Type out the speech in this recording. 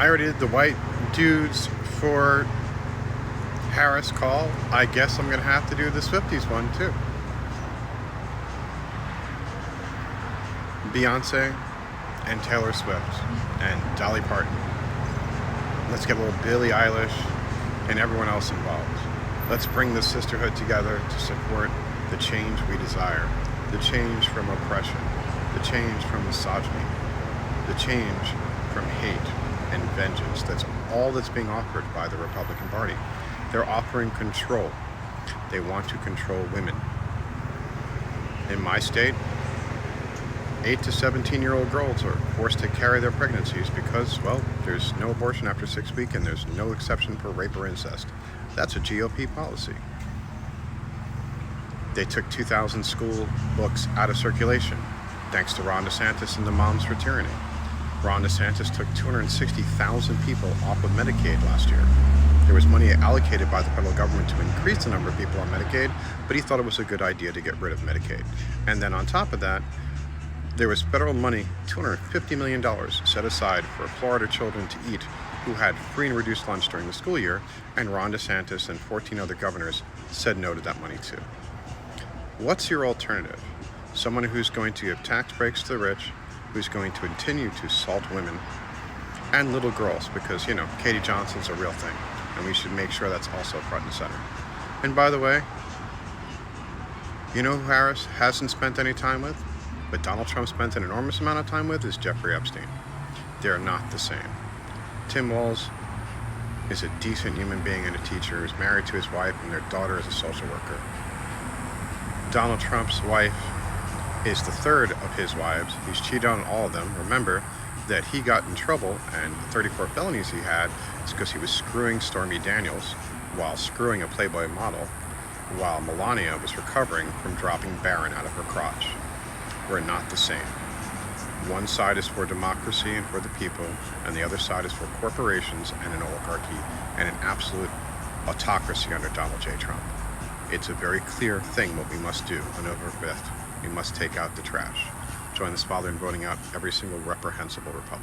I already did the white dudes for Harris call. I guess I'm gonna have to do the Swifties one too. Beyonce and Taylor Swift and Dolly Parton. Let's get a little Billie Eilish and everyone else involved. Let's bring the sisterhood together to support the change we desire, the change from oppression, the change from misogyny, the change from hate and vengeance. That's all that's being offered by the Republican Party. They're offering control. They want to control women. In my state, 8 to 17-year-old girls are forced to carry their pregnancies because, well, there's no abortion after 6 weeks and there's no exception for rape or incest. That's a GOP policy. They took 2,000 school books out of circulation, thanks to Ron DeSantis and the Moms for Tyranny. Ron DeSantis took 260,000 people off of Medicaid last year. There was money allocated by the federal government to increase the number of people on Medicaid, but he thought it was a good idea to get rid of Medicaid. And then on top of that, there was federal money, $250 million, set aside for Florida children to eat who had free and reduced lunch during the school year, and Ron DeSantis and 14 other governors said no to that money too. What's your alternative? Someone who's going to give tax breaks to the rich, who's going to continue to assault women and little girls, because, you know, Katie Johnson's a real thing, and we should make sure that's also front and center. And by the way, you know who Harris hasn't spent any time with, but Donald Trump spent an enormous amount of time with, is Jeffrey Epstein. They're not the same. Tim Walz is a decent human being and a teacher who's married to his wife, and their daughter is a social worker. Donald Trump's wife is the third of his wives. He's cheated on all of them. Remember that he got in trouble, and the 34 felonies he had is because he was screwing Stormy Daniels while screwing a Playboy model, while Melania was recovering from dropping Barron out of her crotch. We're not the same. One side is for democracy and for the people, and the other side is for corporations and an oligarchy and an absolute autocracy under Donald J. Trump. It's a very clear thing what we must do on November 5th. We must take out the trash. Join this father in voting out every single reprehensible Republican.